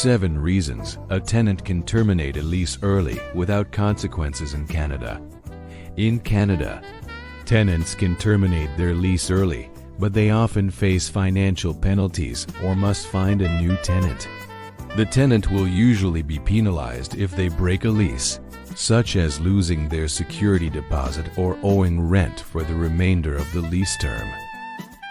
7 reasons a tenant can terminate a lease early without consequences in Canada. In Canada, tenants can terminate their lease early, but they often face financial penalties or must find a new tenant. The tenant will usually be penalized if they break a lease, such as losing their security deposit or owing rent for the remainder of the lease term.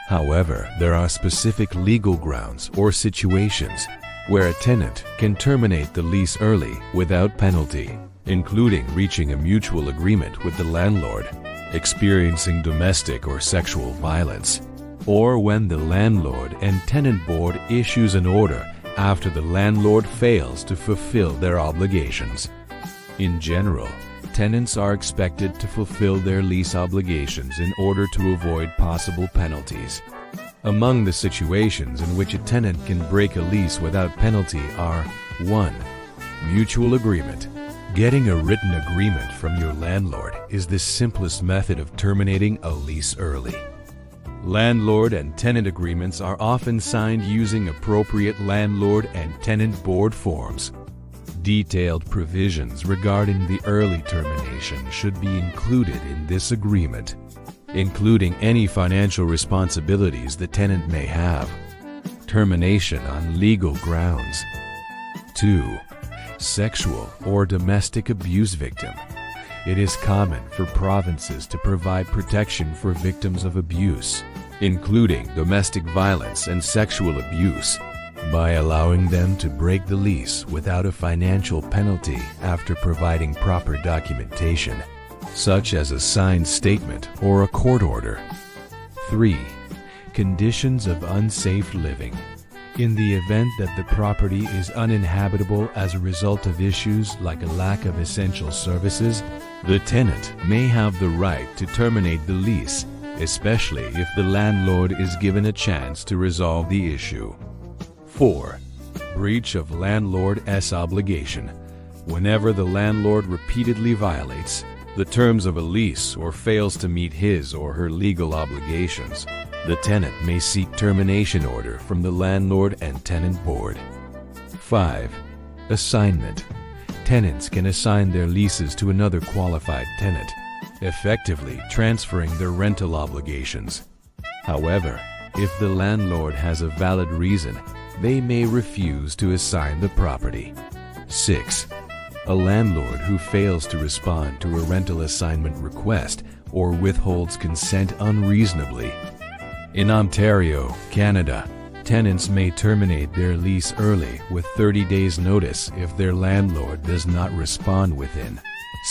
However, there are specific legal grounds or situations where a tenant can terminate the lease early without penalty, including reaching a mutual agreement with the landlord, experiencing domestic or sexual violence, or when the Landlord and Tenant Board issues an order after the landlord fails to fulfill their obligations. In general, tenants are expected to fulfill their lease obligations in order to avoid possible penalties. Among the situations in which a tenant can break a lease without penalty are 1. Mutual agreement. Getting a written agreement from your landlord is the simplest method of terminating a lease early. Landlord and tenant agreements are often signed using appropriate Landlord and Tenant Board forms. Detailed provisions regarding the early termination should be included in this agreement, including any financial responsibilities the tenant may have. Termination on legal grounds. 2. Sexual or domestic abuse victim. It is common for provinces to provide protection for victims of abuse, including domestic violence and sexual abuse, by allowing them to break the lease without a financial penalty after providing proper documentation, such as a signed statement or a court order. 3. Conditions of unsafe living. In the event that the property is uninhabitable as a result of issues like a lack of essential services, the tenant may have the right to terminate the lease, especially if the landlord is given a chance to resolve the issue. 4. Breach of landlord's obligation. Whenever the landlord repeatedly violates the terms of a lease or fails to meet his or her legal obligations, the tenant may seek termination order from the Landlord and Tenant Board. 5. Assignment. Tenants can assign their leases to another qualified tenant, effectively transferring their rental obligations. However, if the landlord has a valid reason, they may refuse to assign the property. 6. A landlord who fails to respond to a rental assignment request or withholds consent unreasonably. In Ontario, Canada, tenants may terminate their lease early with 30 days' notice if their landlord does not respond within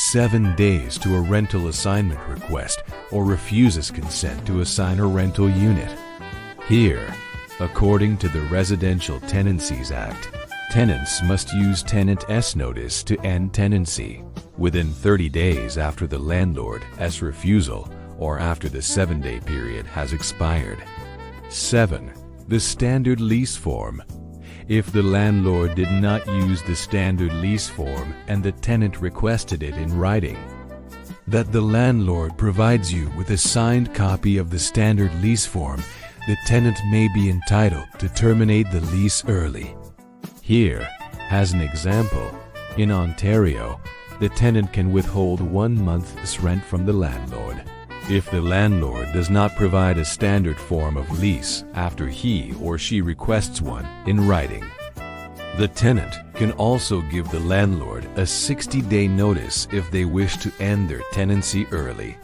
7 days to a rental assignment request or refuses consent to assign a rental unit. Here, according to the Residential Tenancies Act, tenants must use tenant's notice to end tenancy within 30 days after the landlord's refusal or after the 7-day period has expired. 7. The standard lease form. If the landlord did not use the standard lease form and the tenant requested it in writing, that the landlord provides you with a signed copy of the standard lease form, the tenant may be entitled to terminate the lease early. Here, as an example, in Ontario, the tenant can withhold 1 month's rent from the landlord if the landlord does not provide a standard form of lease after he or she requests one in writing. The tenant can also give the landlord a 60-day notice if they wish to end their tenancy early.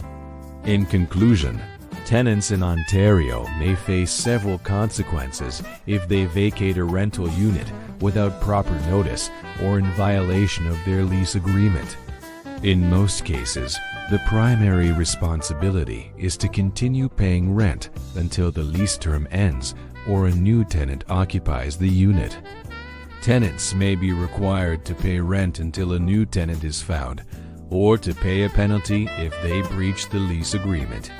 In conclusion, tenants in Ontario may face several consequences if they vacate a rental unit without proper notice or in violation of their lease agreement. In most cases, the primary responsibility is to continue paying rent until the lease term ends or a new tenant occupies the unit. Tenants may be required to pay rent until a new tenant is found, or to pay a penalty if they breach the lease agreement.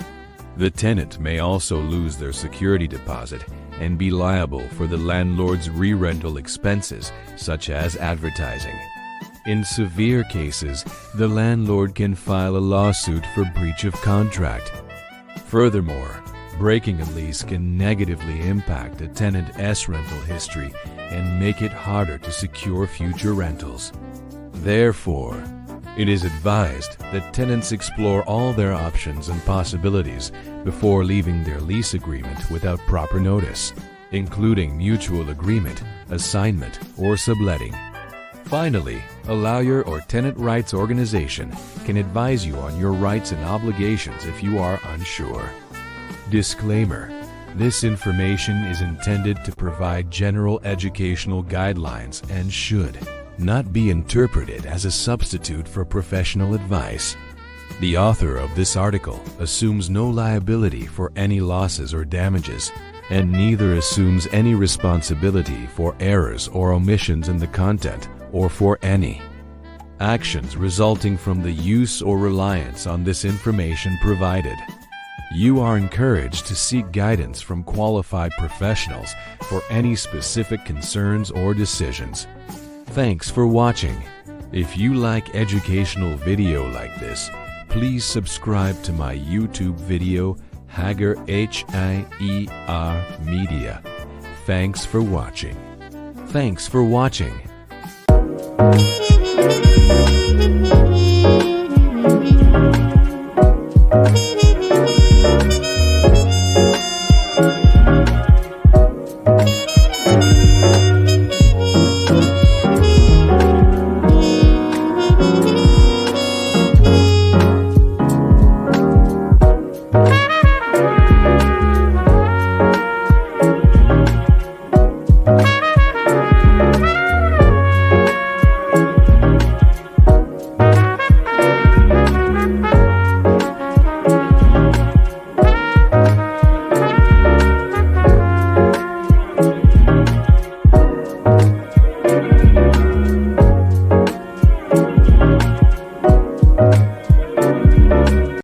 The tenant may also lose their security deposit and be liable for the landlord's re-rental expenses, such as advertising. In severe cases, the landlord can file a lawsuit for breach of contract. Furthermore, Breaking a lease can negatively impact a tenant's rental history and make it harder to secure future rentals. Therefore, it is advised that tenants explore all their options and possibilities before leaving their lease agreement without proper notice, including mutual agreement, assignment, or subletting. Finally, a lawyer or tenant rights organization can advise you on your rights and obligations if you are unsure. Disclaimer: this information is intended to provide general educational guidelines and should not be interpreted as a substitute for professional advice. The author of this article assumes no liability for any losses or damages, and neither assumes any responsibility for errors or omissions in the content or for any actions resulting from the use or reliance on this information provided. You are encouraged to seek guidance from qualified professionals for any specific concerns or decisions. Thanks for watching. If you like educational video like this, please subscribe to my YouTube video, Hager HIER Media. Thanks for watching.